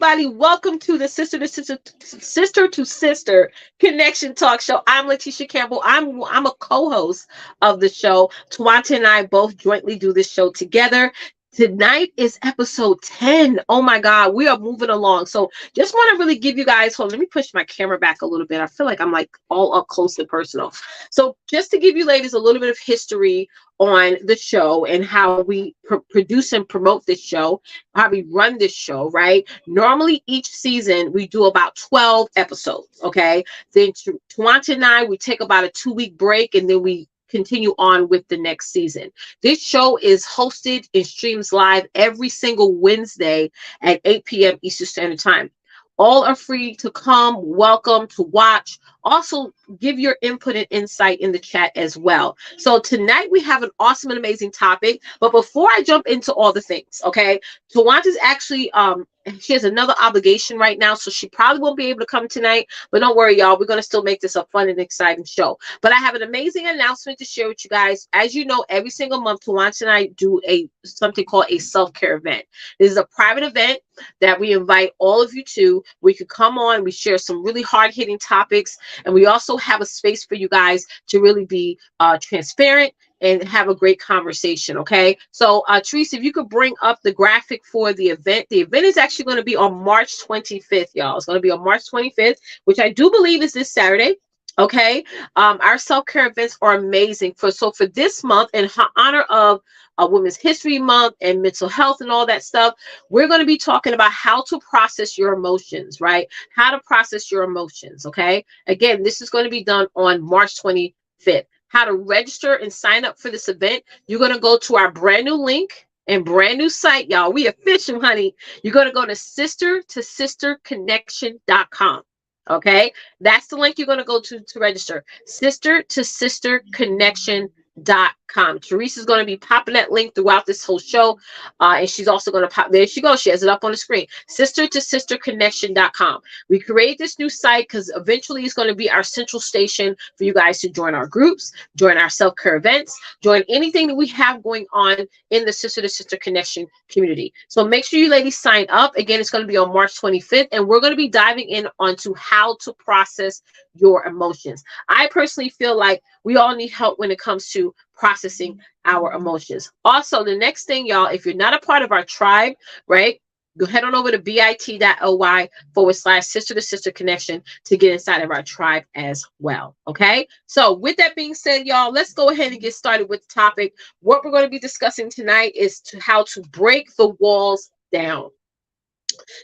everybody. Welcome to the Sister to Sister Connection Talk Show. I'm Letitia Campbell. I'm a co-host of the show. Tawanta and I both jointly do this show together. Tonight is episode 10. Oh my God, we are moving along. So just want to really give you guys, hold on, let me push my camera back a little bit. I feel like I'm like all up close and personal. So just to give you ladies a little bit of history on the show and how we produce and promote this show, how we run this show, right? Normally each season we do about 12 episodes, okay? Then Tawanta and I, we take about a 2-week break and then we continue on with the next season. This show is hosted and streams live every single Wednesday at 8 p.m. Eastern Standard Time. All are free to come, welcome to watch. Also, give your input and insight in the chat as well. So tonight we have an awesome and amazing topic. But before I jump into all the things, okay, Tawanta's actually she has another obligation right now, so she probably won't be able to come tonight. But don't worry, y'all. We're going to still make this a fun and exciting show. But I have an amazing announcement to share with you guys. As you know, every single month, Tawanta and I do something called a self-care event. This is a private event that we invite all of you to. We could come on, we share some really hard-hitting topics, and we also have a space for you guys to really be transparent and have a great conversation. Okay, so Teresa, if you could bring up the graphic for the event. The event is actually going to be on March 25th, y'all. It's going to be on March 25th, which I do believe is this Saturday. Okay, our self-care events are amazing. For this month, in honor of Women's History Month and mental health and all that stuff, we're going to be talking about how to process your emotions, right? How to process your emotions. Okay, again, this is going to be done on March 25th. How to register and sign up for this event. You're going to go to our brand new link and brand new site, y'all. We official, honey. You're going to go to sister-to-sisterconnection.com. Okay, that's the link you're going to go to register. Sister-to-sisterconnection.com. Teresa's going to be popping that link throughout this whole show, and she's also going to pop, there she goes, she has it up on the screen, sister-to-sisterconnection.com. We created this new site because eventually it's going to be our central station for you guys to join our groups, join our self-care events, join anything that we have going on in the Sister to Sister Connection community. So make sure you ladies sign up. Again, it's going to be on March 25th, and we're going to be diving in onto how to process your emotions. I personally feel like we all need help when it comes to processing our emotions. Also, the next thing, y'all, if you're not a part of our tribe, right, go head on over to bit.ly/sister to sister connection to get inside of our tribe as well. Okay, so with that being said, y'all, let's go ahead and get started with the topic. What we're going to be discussing tonight is how to break the walls down.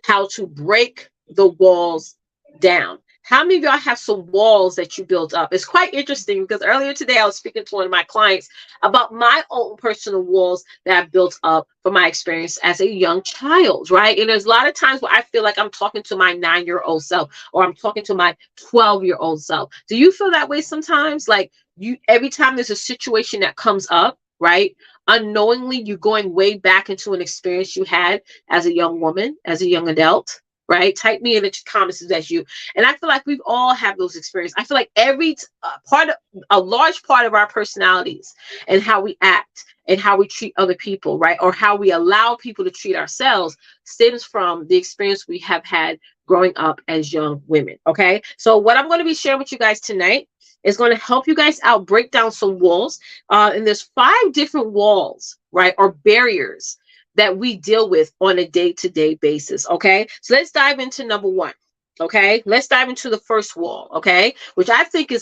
How to break the walls down. How many of y'all have some walls that you built up? It's quite interesting because earlier today I was speaking to one of my clients about my own personal walls that I built up from my experience as a young child, right? And there's a lot of times where I feel like I'm talking to my 9-year-old self, or I'm talking to my 12-year-old self. Do you feel that way sometimes? Like every time there's a situation that comes up, right? Unknowingly, you're going way back into an experience you had as a young woman, as a young adult. Right? Type me in the comments if that's you. And I feel like we've all had those experiences. I feel like every a large part of our personalities and how we act and how we treat other people, right? Or how we allow people to treat ourselves stems from the experience we have had growing up as young women. Okay. So what I'm going to be sharing with you guys tonight is going to help you guys out, break down some walls. And there's 5 different walls, right? Or barriers that we deal with on a day-to-day basis. Okay, so let's dive into number 1. Okay, let's dive into the first wall. Okay, which I think is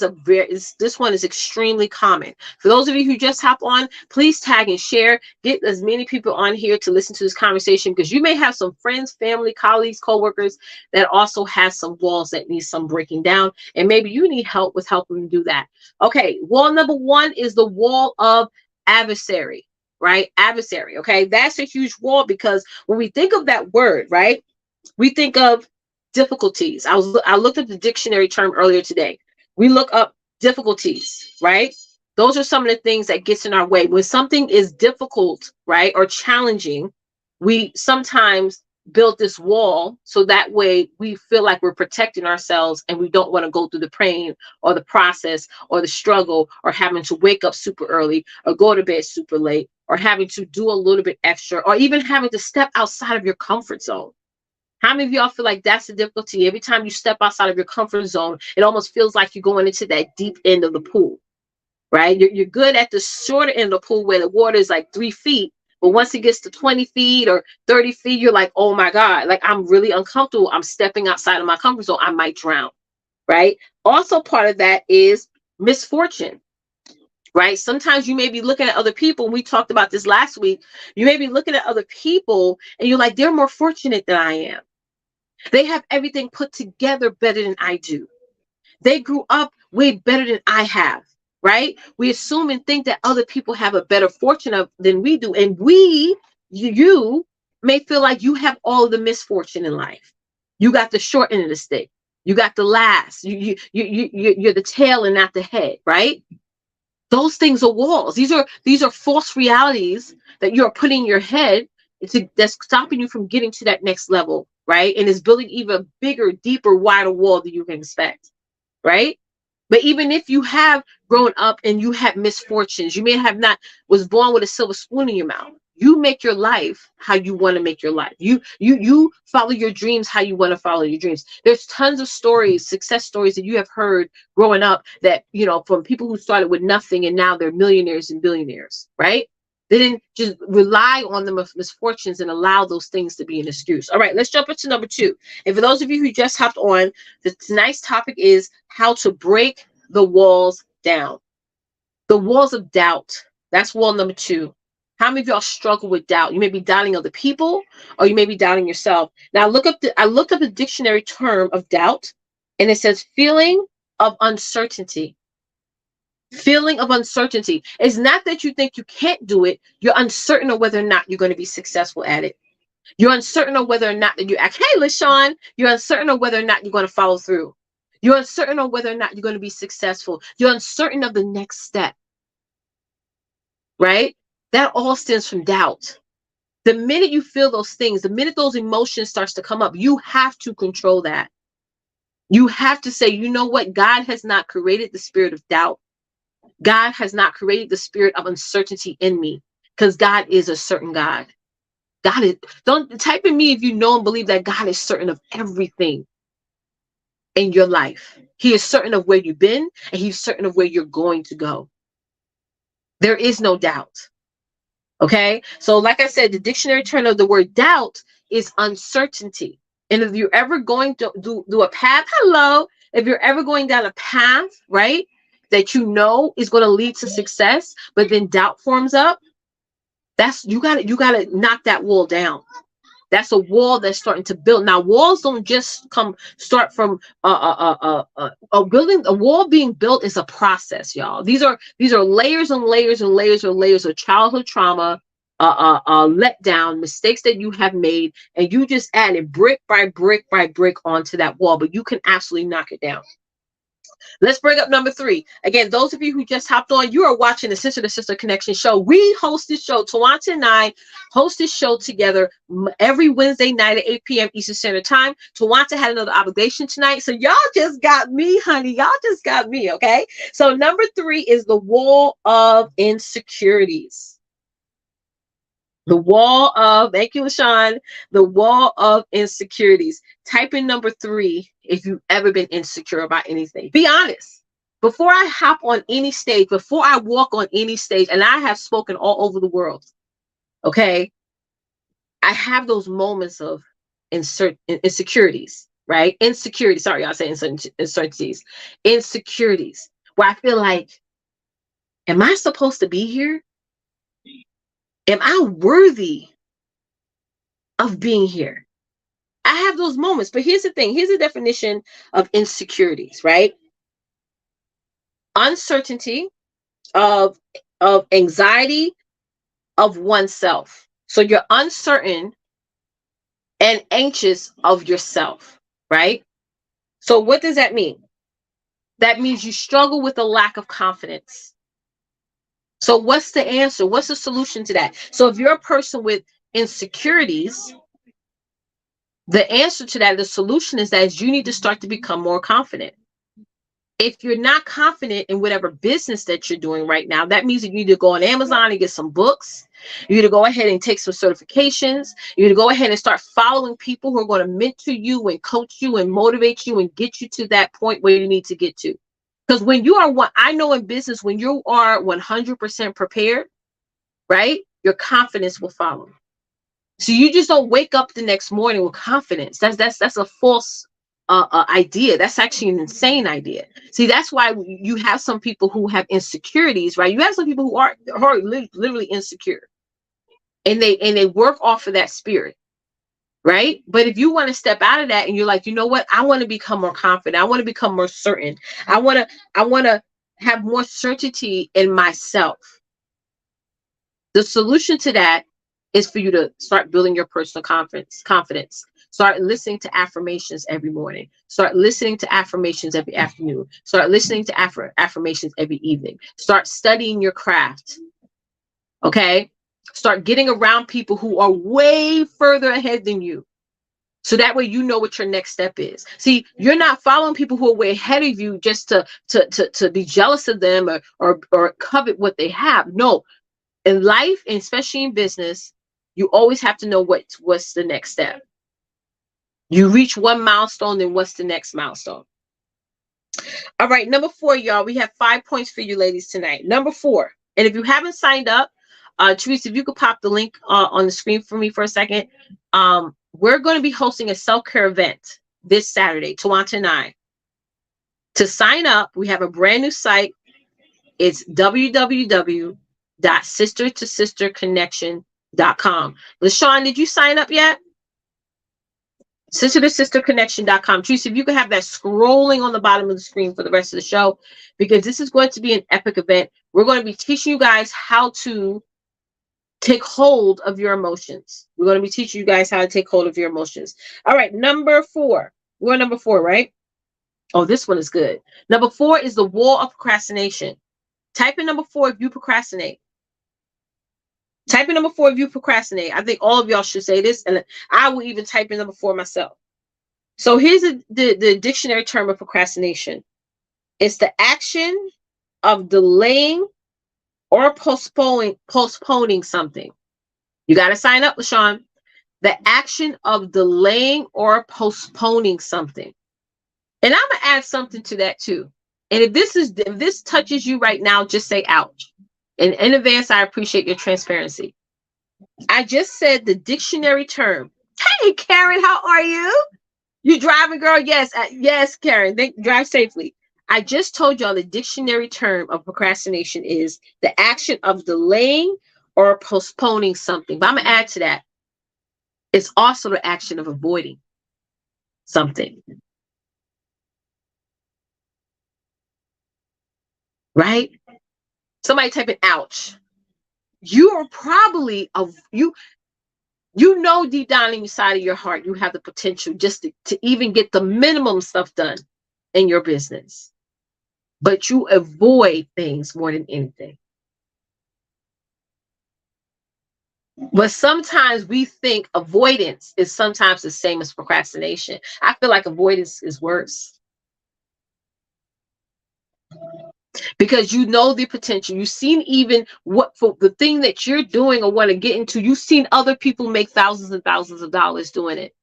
this one is extremely common. For those of you who just hop on, please tag and share. Get as many people on here to listen to this conversation, because you may have some friends, family, colleagues, co-workers that also has some walls that need some breaking down, and maybe you need help with helping them do that. Okay, wall number 1 is the wall of adversary. Right? Adversary. Okay. That's a huge wall, because when we think of that word, right, we think of difficulties. I looked up the dictionary term earlier today. We look up difficulties, right? Those are some of the things that gets in our way. When something is difficult, right, or challenging, we sometimes build this wall so that way we feel like we're protecting ourselves, and we don't want to go through the pain or the process or the struggle, or having to wake up super early or go to bed super late, or having to do a little bit extra, or even having to step outside of your comfort zone. How many of y'all feel like that's the difficulty? Every time you step outside of your comfort zone, it almost feels like you're going into that deep end of the pool, right? You're good at the shorter end of the pool where the water is like 3 feet. But once it gets to 20 feet or 30 feet, you're like, oh my God, like I'm really uncomfortable. I'm stepping outside of my comfort zone. I might drown, right? Also, part of that is misfortune, right? Sometimes you may be looking at other people. We talked about this last week. You may be looking at other people and you're like, they're more fortunate than I am. They have everything put together better than I do. They grew up way better than I have, right? We assume and think that other people have a better fortune than we do. And you may feel like you have all of the misfortune in life. You got the short end of the stick. You got the last. You're the tail and not the head, right? Those things are walls. These are false realities that you're putting in your head that's stopping you from getting to that next level, right? And it's building even bigger, deeper, wider wall than you can expect, right? But even if you have grown up and you had misfortunes, you may have not was born with a silver spoon in your mouth. You make your life how you want to make your life. You follow your dreams how you want to follow your dreams. There's tons of stories, success stories that you have heard growing up that, from people who started with nothing and now they're millionaires and billionaires, right? They didn't just rely on the misfortunes and allow those things to be an excuse. All right, let's jump into number 2. And for those of you who just hopped on, tonight's topic is how to break the walls down. The walls of doubt. That's wall number 2. How many of y'all struggle with doubt? You may be doubting other people or you may be doubting yourself. Now, I looked up the dictionary term of doubt, and it says feeling of uncertainty. Feeling of uncertainty. It's not that you think you can't do it. You're uncertain of whether or not you're going to be successful at it. You're uncertain of whether or not that you act. Hey, LaShawn, you're uncertain of whether or not you're going to follow through. You're uncertain of whether or not you're going to be successful. You're uncertain of the next step, right? That all stems from doubt. The minute you feel those things, the minute those emotions starts to come up, you have to control that. You have to say, you know what? God has not created the spirit of doubt. God has not created the spirit of uncertainty in me, because God is a certain God. God is, don't type in me if you know and believe that God is certain of everything in your life. He is certain of where you've been and he's certain of where you're going to go. There is no doubt. Okay. So like I said, the dictionary term of the word doubt is uncertainty. And if you're ever going to do a path, if you're ever going down a path, right, that you know is going to lead to success, but then doubt forms up, you gotta knock that wall down. That's a wall that's starting to build. Now, walls don't just start from a building. A wall being built is a process, y'all. These are layers and layers and layers and layers of childhood trauma, letdown, mistakes that you have made, and you just added brick by brick by brick onto that wall. But you can absolutely knock it down. Let's bring up number 3. Again, those of you who just hopped on, you are watching the Sister to Sister Connection show. We host this show. Tawanta and I host this show together every Wednesday night at 8 p.m. Eastern Standard Time. Tawanta had another obligation tonight, so y'all just got me, honey. Y'all just got me, okay? So number 3 is the wall of insecurities. The wall of, thank you, LaShawn, the wall of insecurities. Type in number 3 if you've ever been insecure about anything. Be honest. Before I hop on any stage, before I walk on any stage, and I have spoken all over the world, okay, I have those moments of insecurities, right? Insecurities. Sorry, I'll say uncertainties. Insecurities, where I feel like, am I supposed to be here? Am I worthy of being here? I have those moments, but here's the thing. Here's the definition of insecurities, right? Uncertainty of anxiety of oneself. So you're uncertain and anxious of yourself, right? So what does that mean? That means you struggle with a lack of confidence. So what's the answer? What's the solution to that? So if you're a person with insecurities, the answer to that, the solution is that you need to start to become more confident. If you're not confident in whatever business that you're doing right now, that means that you need to go on Amazon and get some books. You need to go ahead and take some certifications. You need to go ahead and start following people who are going to mentor you and coach you and motivate you and get you to that point where you need to get to. Because when you are I know in business, when you are 100% prepared, right, your confidence will follow. So you just don't wake up the next morning with confidence. That's a false idea. That's actually an insane idea. See, that's why you have some people who have insecurities, right? You have some people who are literally insecure, and they work off of that spirit, right? But if you want to step out of that and you're like, you know what, I want to become more confident. I want to become more certain. I want to have more certainty in myself. The solution to that is for you to start building your personal confidence. Start listening to affirmations every morning. Start listening to affirmations every afternoon. Start listening to affirmations every evening. Start studying your craft. Okay? Start getting around people who are way further ahead than you. So that way you know what your next step is. See, you're not following people who are way ahead of you just to be jealous of them or covet what they have. No. In life, and especially in business, you always have to know what's the next step. You reach one milestone, then what's the next milestone? All right, number 4, y'all. We have 5 points for you ladies tonight. Number 4, and if you haven't signed up, Teresa, if you could pop the link on the screen for me for a second. We're going to be hosting a self-care event this Saturday, Tawanta and I. To sign up, we have a brand new site. It's www.sistertosisterconnection.com. LaShawn, did you sign up yet? Sistertosisterconnection.com. Teresa, if you could have that scrolling on the bottom of the screen for the rest of the show, because this is going to be an epic event. We're going to be teaching you guys how to take hold of your emotions. We're going to be teaching you guys how to take hold of your emotions. All right, number 4. We're on number 4, right? Oh, this one is good. Number 4 is the wall of procrastination. Type in number 4 if you procrastinate. Type in number 4 if you procrastinate. I think all of y'all should say this, and I will even type in number 4 myself. So here's the dictionary term of procrastination. It's the action of delaying or postponing something. You got to sign up, LaShawn. The action of delaying or postponing something. And I'm going to add something to that too. And if this touches you right now, just say ouch. And in advance, I appreciate your transparency. I just said the dictionary term. Hey, Karen, how are you? You driving, girl? Yes, yes, Karen. Drive safely. I just told y'all the dictionary term of procrastination is the action of delaying or postponing something. But I'm going to add to that. It's also the action of avoiding something. Right? Somebody type in ouch. You are probably you know deep down inside of your heart you have the potential just to even get the minimum stuff done in your business. But you avoid things more than anything. But sometimes we think avoidance is sometimes the same as procrastination. I feel like avoidance is worse. Because you know the potential. You've seen even what for the thing that you're doing or want to get into, you've seen other people make thousands and thousands of dollars doing it.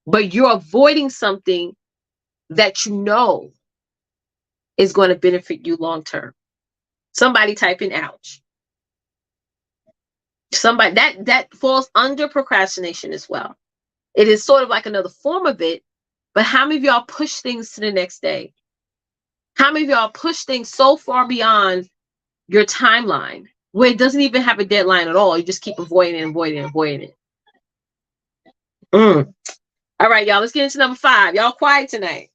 But you're avoiding something that you know is going to benefit you long term. Somebody type in ouch. Somebody that falls under procrastination as well. It is sort of like another form of it, but how many of y'all push things to the next day? How many of y'all push things so far beyond your timeline where it doesn't even have a deadline at all? You just keep avoiding it. All right, y'all, let's get into number 5. Y'all quiet tonight.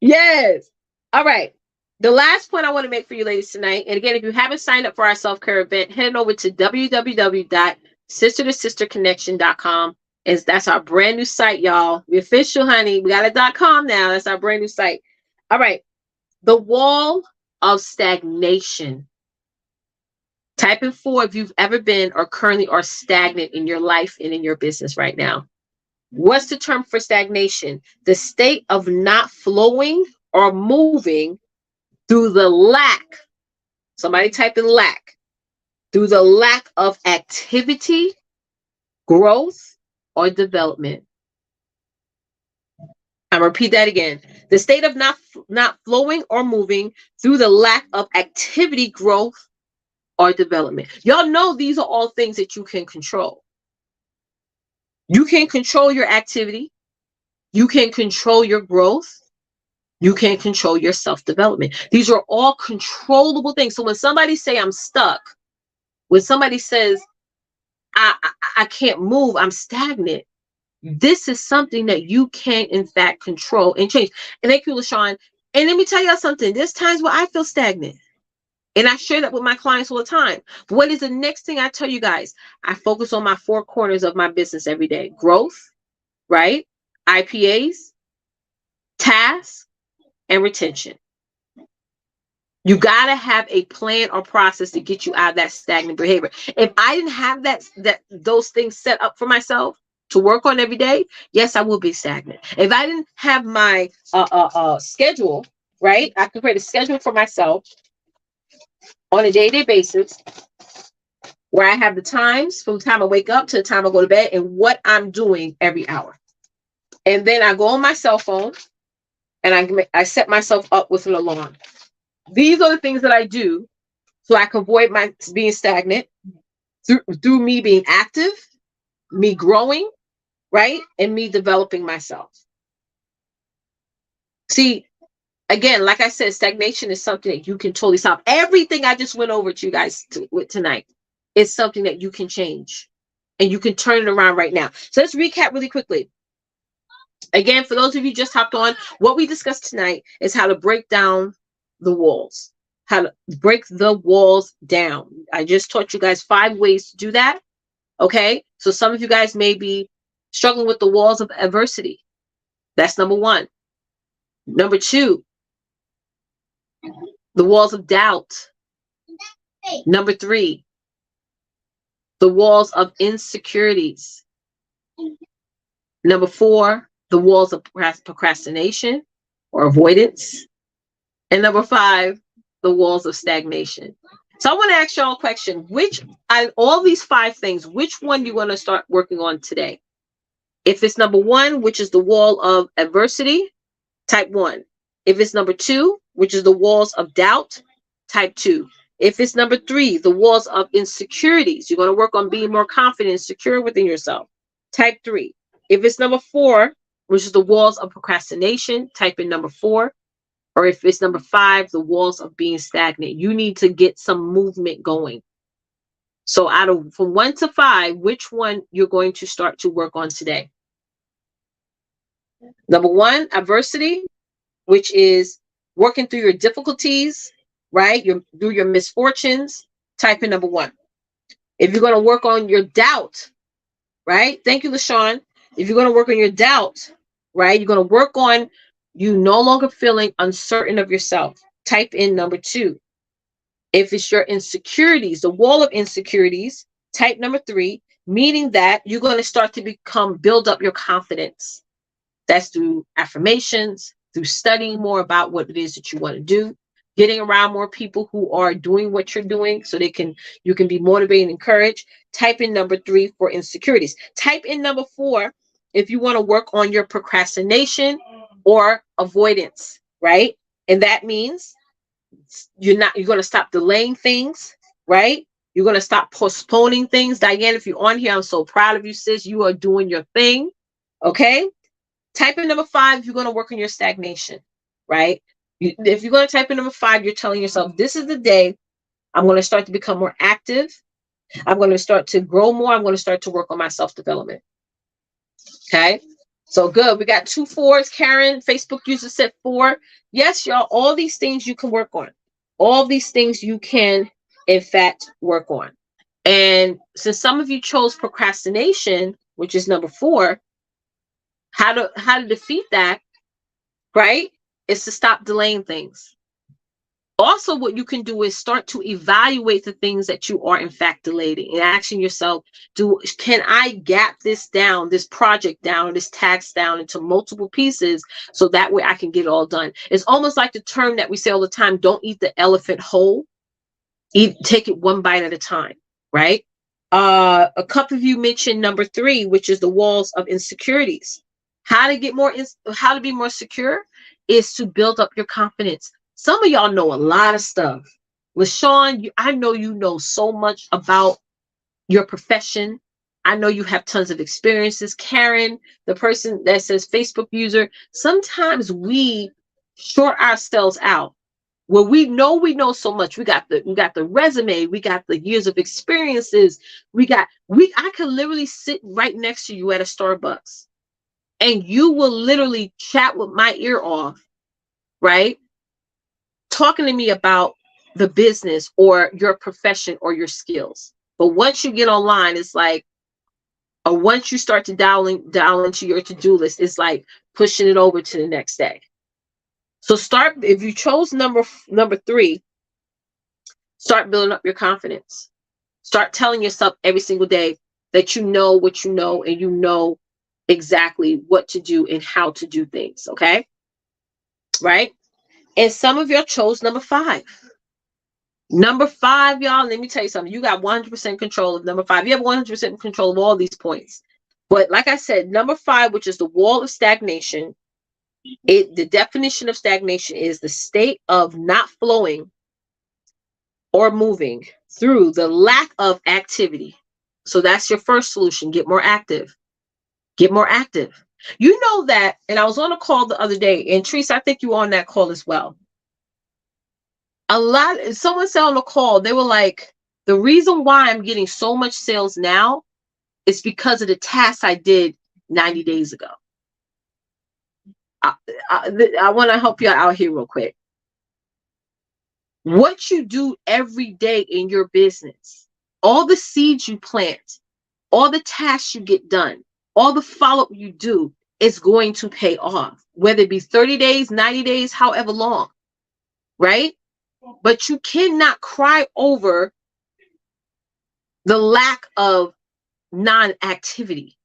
Yes. All right. The last point I want to make for you ladies tonight, and again, if you haven't signed up for our self-care event, head over to www.sistertosisterconnection.com. That's our brand new site, y'all. We official, honey. We got a .com now. That's our brand new site. All right. The wall of stagnation. Type in 4 if you've ever been or currently are stagnant in your life and in your business right now. What's the term for stagnation? The state of not flowing or moving through the lack. Somebody type in lack. Through the lack of activity, growth, or development. I'll repeat that again. The state of not flowing or moving through the lack of activity, growth, or development. Y'all know these are all things that you can control. You can control your activity. You can control your growth. You can control your self-development. These are all controllable things. So when somebody say I'm stuck, when somebody says I can't move, I'm stagnant, this is something that you can in fact control and change. And thank you, LaShawn. And let me tell you something. There's times where I feel stagnant. And I share that with my clients all the time. But what is the next thing I tell you guys? I focus on my 4 corners of my business every day. Growth, right? IPAs, tasks, and retention. You got to have a plan or process to get you out of that stagnant behavior. If I didn't have those things set up for myself to work on every day, yes, I will be stagnant. If I didn't have my schedule, right? I can create a schedule for myself on a day-to-day basis where I have the times from the time I wake up to the time I go to bed and what I'm doing every hour. And then I go on my cell phone and I set myself up with an alarm. These are the things that I do so I can avoid my being stagnant through me being active, me growing, right? And me developing myself. See, again, like I said, stagnation is something that you can totally stop. Everything I just went over to you guys with tonight is something that you can change and you can turn it around right now. So let's recap really quickly. Again, for those of you just hopped on, what we discussed tonight is how to break down the walls, how to break the walls down. I just taught you guys 5 ways to do that. Okay. So some of you guys may be struggling with the walls of adversity. That's number 1. Number 2, the walls of doubt. Number 3, the walls of insecurities. Number 4, the walls of procrastination or avoidance. And number 5, the walls of stagnation. So I want to ask y'all a question. All these 5 things, which one do you want to start working on today? If it's number 1, which is the wall of adversity, type 1. If it's number 2, which is the walls of doubt, type 2. If it's number 3, the walls of insecurities, you're going to work on being more confident and secure within yourself, type 3. If it's number 4, which is the walls of procrastination, type in number 4. Or if it's number 5, the walls of being stagnant. You need to get some movement going. So from 1 to 5, which one you're going to start to work on today? Number 1, adversity, which is working through your difficulties, right? Through your misfortunes, type in number 1. If you're going to work on your doubt, right? Thank you, LaShawn. If you're going to work on your doubt, right? You're going to work on you no longer feeling uncertain of yourself. Type in number 2. If it's your insecurities, the wall of insecurities, type number 3, meaning that you're going to start to build up your confidence. That's through affirmations, through studying more about what it is that you want to do, getting around more people who are doing what you're doing so you can be motivated and encouraged. Type in number 3 for insecurities. Type in number 4 if you want to work on your procrastination or avoidance, right? And that means you're going to stop delaying things, right? You're going to stop postponing things. Diane, if you're on here, I'm so proud of you, sis. You are doing your thing, okay? Type in number 5 if you're going to work on your stagnation, right? If you're going to type in number 5, you're telling yourself, this is the day I'm going to start to become more active. I'm going to start to grow more. I'm going to start to work on my self-development. Okay? So good. We got 2 4s. Karen, Facebook user said 4. Yes, y'all, all these things you can work on. All these things you can, in fact, work on. And since some of you chose procrastination, which is number 4, how to defeat that, right, is to stop delaying things. Also, what you can do is start to evaluate the things that you are in fact delaying and asking yourself, can I gap this down, this project down, this task down into multiple pieces so that way I can get it all done? It's almost like the term that we say all the time, don't eat the elephant whole, take it one bite at a time, right? A couple of you mentioned number 3, which is the walls of insecurities. How to get more, how to be more secure is to build up your confidence. Some of y'all know a lot of stuff. LaShawn, I know you know so much about your profession. I know you have tons of experiences. Karen, the person that says Facebook user, sometimes we short ourselves out. Well, we know so much. We got the resume, we got the years of experiences, I could literally sit right next to you at a Starbucks and you will literally chat with my ear off, right? Talking to me about the business or your profession or your skills. But once you get online, it's like, or once you start to dial into your to-do list, it's like pushing it over to the next day. So start, if you chose number 3, start building up your confidence. Start telling yourself every single day that you know what you know and you know exactly what to do and how to do things, okay? Right? And some of y'all chose number 5. Number 5, y'all, let me tell you something. You got 100% control of number 5. You have 100% control of all these points. But like I said, number 5, which is the wall of stagnation, the definition of stagnation is the state of not flowing or moving through the lack of activity. So that's your first solution. Get more active. Get more active. You know that, and I was on a call the other day, and Teresa, I think you were on that call as well. Someone said on the call, they were like, the reason why I'm getting so much sales now is because of the tasks I did 90 days ago. I want to help you out here real quick. What you do every day in your business, all the seeds you plant, all the tasks you get done, all the follow-up you do is going to pay off, whether it be 30 days, 90 days, however long, right? But you cannot cry over the lack of non-activity.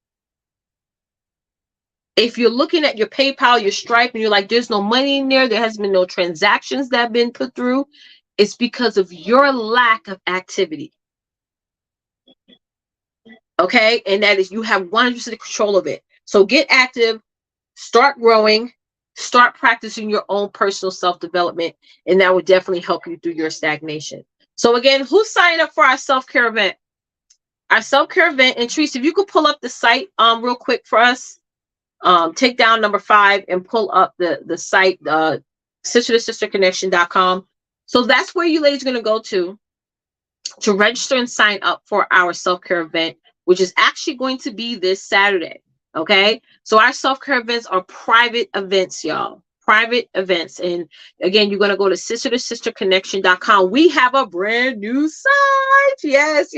If you're looking at your PayPal, your Stripe, and you're like, there's no money in there has been no transactions that have been put through, it's because of your lack of activity. Okay? And that is, you have 100% control of it. So get active, start growing, start practicing your own personal self-development, and that will definitely help you through your stagnation. So again, who's signing up for our self-care event? Our self-care event, and Teresa, if you could pull up the site real quick for us. Take down number 5 and pull up the site, sister-to-sister-connection.com. So that's where you ladies are going to go to register and sign up for our self-care event, which is actually going to be this Saturday. Okay, so our self-care events are private events, y'all. Private events. And again, you're going to go to sister-to-sister-connection.com. We have a brand new site. Yes.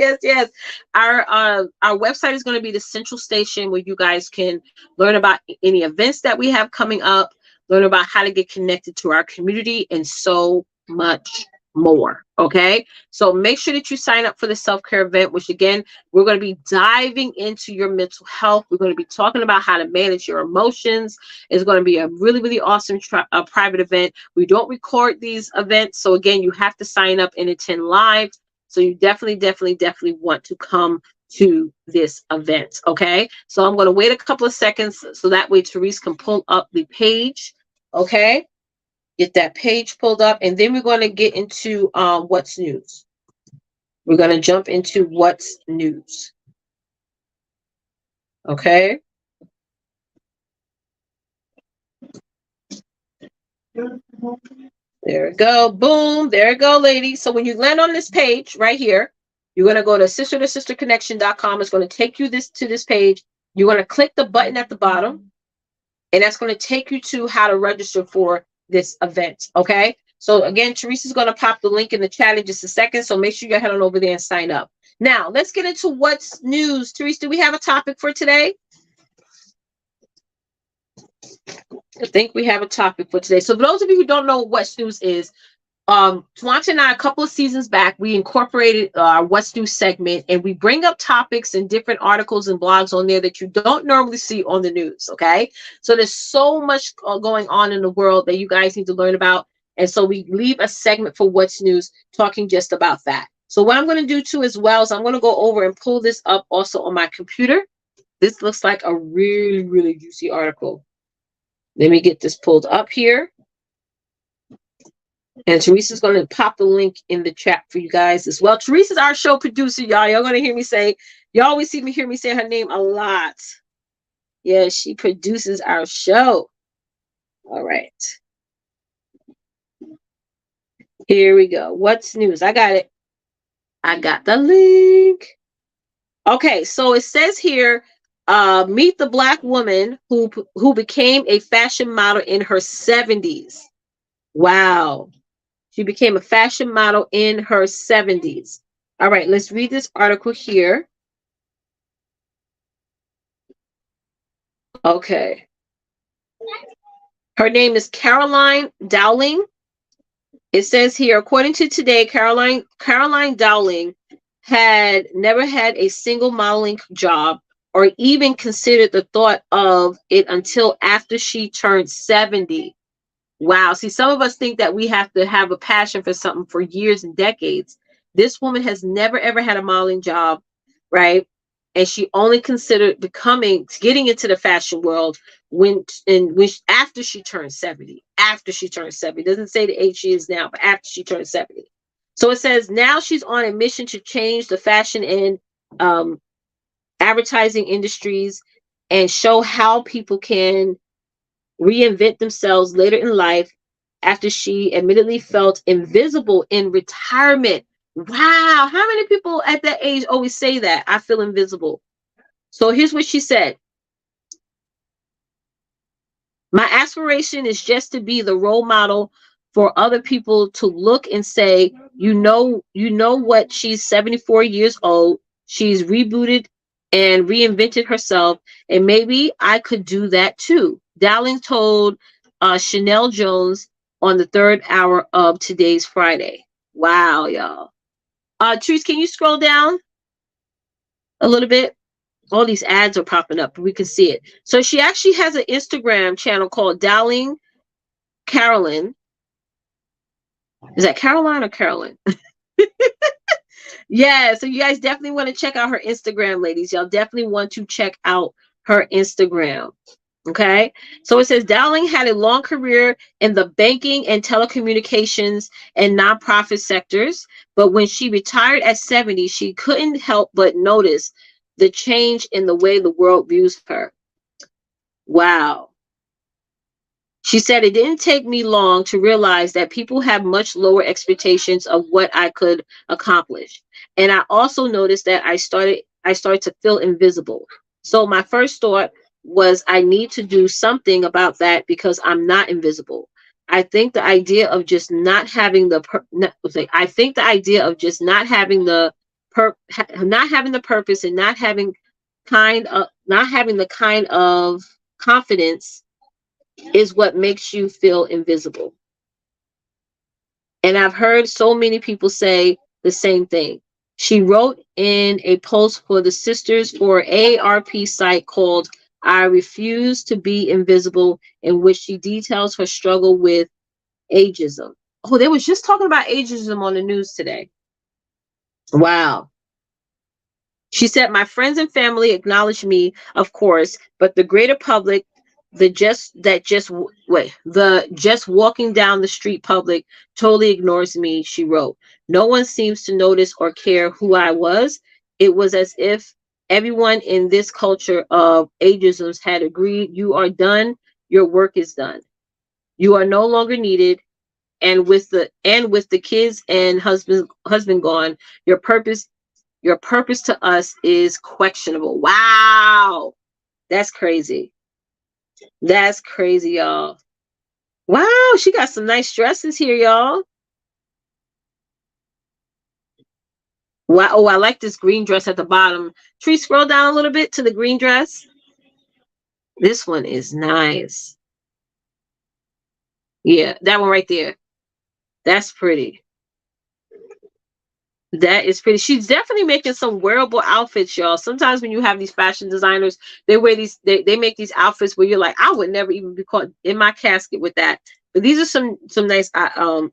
Our website is going to be the central station where you guys can learn about any events that we have coming up, learn about how to get connected to our community, and so much more. Okay, so make sure that you sign up for the self-care event, which again, we're going to be diving into your mental health. We're going to be talking about how to manage your emotions. It's going to be a really, really awesome private event. We don't record these events, so again, you have to sign up and attend live. So you definitely want to come to this event. Okay, so I'm going to wait a couple of seconds so that way Therese can pull up the page. Okay, get that page pulled up, and then we're going to get into what's news. We're going to jump into what's news. Okay. There we go. Boom. There we go, ladies. So when you land on this page right here, you're going to go to sister-to-sister-connection.com. It's going to take you to this page. You're going to click the button at the bottom, and that's going to take you to how to register for this event. Okay. So again, Teresa's going to pop the link in the chat in just a second. So make sure you head on over there and sign up. Now let's get into what's news. Teresa, do we have a topic for today? I think we have a topic for today. So for those of you who don't know what what's news is, Twanta and I, a couple of seasons back, we incorporated our What's New segment, and we bring up topics and different articles and blogs on there that you don't normally see on the news. Okay, so there's so much going on in the world that you guys need to learn about, and so we leave a segment for What's News, talking just about that. So what I'm going to do too, as well, is I'm going to go over and pull this up also on my computer. This looks like a really, really juicy article. Let me get this pulled up here. And Teresa's going to pop the link in the chat for you guys as well. Teresa's our show producer, y'all. Y'all going to hear me say, you always hear me say her name a lot. Yeah, she produces our show. All right. Here we go. What's news? I got it. I got the link. Okay, so it says here, meet the Black woman who became a fashion model in her 70s. Wow. She became a fashion model in her 70s. All right, let's read this article here. Okay. Her name is Caroline Dowling. It says here, according to Today, Caroline Dowling had never had a single modeling job or even considered the thought of it until after she turned 70. Wow. See, some of us think that we have to have a passion for something for years and decades. This woman has never, ever had a modeling job, right? And she only considered getting into the fashion world after she turned 70. After she turned 70. It doesn't say the age she is now, but after she turned 70. So it says now she's on a mission to change the fashion and advertising industries and show how people can reinvent themselves later in life after she admittedly felt invisible in retirement. Wow. How many people at that age always say that? I feel invisible. So here's what she said. My aspiration is just to be the role model for other people to look and say, you know what? She's 74 years old. She's rebooted and reinvented herself. And maybe I could do that too. Dowling told Chanel Jones on the third hour of Today's Friday. Wow, y'all. Trees, can you scroll down a little bit? All these ads are popping up. We can see it. So she actually has an Instagram channel called Dowling Carolyn. Is that Caroline or Carolyn? Yeah, so you guys definitely want to check out her Instagram, ladies. Y'all definitely want to check out her Instagram. Okay, so it says Dowling had a long career in the banking and telecommunications and nonprofit sectors, but when she retired at 70, she couldn't help but notice the change in the way the world views her. Wow. She said, it didn't take me long to realize that people have much lower expectations of what I could accomplish. And I also noticed that I started to feel invisible. So my first thought was I need to do something about that because I'm not invisible. I think the idea of just not having the purpose and not having the kind of confidence is what makes you feel invisible. And I've heard so many people say the same thing. She wrote in a post for the Sisters for AARP site called I Refuse to Be Invisible, in which she details her struggle with ageism. Oh, they was just talking about ageism on the news today. Wow. She said, my friends and family acknowledge me, of course, but the greater public, the just walking down the street public totally ignores me, she wrote. No one seems to notice or care who I was. It was as if everyone in this culture of ageism had agreed, you are done, your work is done. You are no longer needed. And with the kids and husband gone, your purpose to us is questionable. Wow. That's crazy. That's crazy, y'all. Wow, she got some nice dresses here, y'all. Wow, oh, I like this green dress at the bottom. Tree, scroll down a little bit to the green dress. This one is nice. Yeah, that one right there. That's pretty. That is pretty. She's definitely making some wearable outfits, y'all. Sometimes when you have these fashion designers, they wear these, they make these outfits where you're like, I would never even be caught in my casket with that. But these are some nice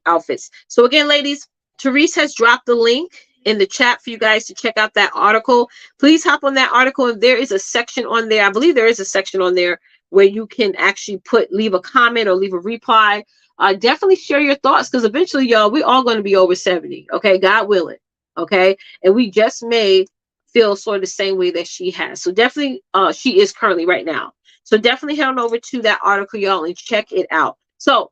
outfits. So again, ladies, Therese has dropped the link in the chat for you guys to check out that article. Please hop on that article. And there is a section on there. I believe there is a section on there where you can actually leave a comment or leave a reply. Definitely share your thoughts, because eventually, y'all, we're all going to be over 70. Okay, God willing. Okay, and we just may feel sort of the same way that she has. So definitely, she is currently right now. So definitely head on over to that article, y'all, and check it out. So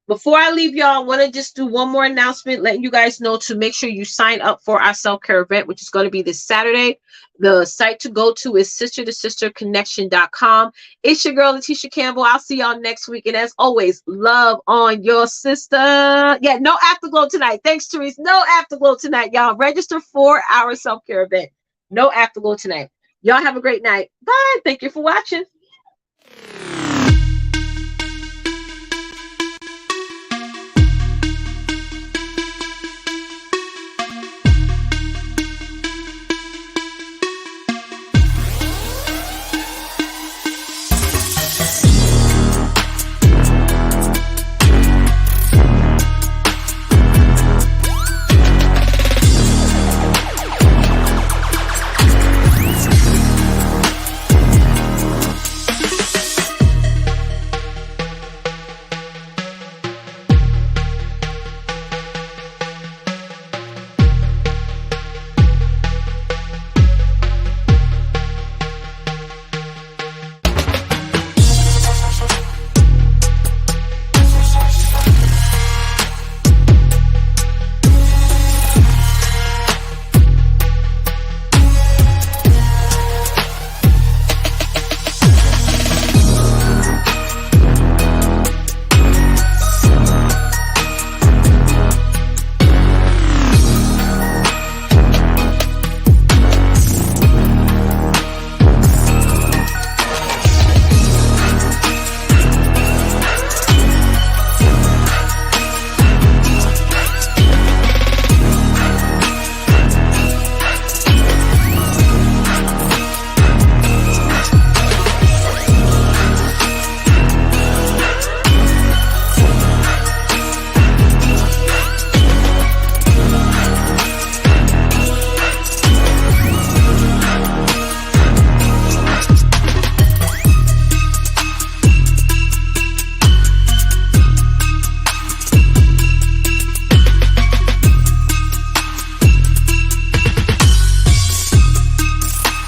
before I leave y'all, I want to just do one more announcement, letting you guys know to make sure you sign up for our self-care event, which is going to be this Saturday. The site to go to is sister-to-sister-connection.com. It's your girl, Letitia Campbell. I'll see y'all next week. And as always, love on your sister. Yeah, no afterglow tonight. Thanks, Therese. No afterglow tonight, y'all. Register for our self-care event. No afterglow tonight. Y'all have a great night. Bye. Thank you for watching.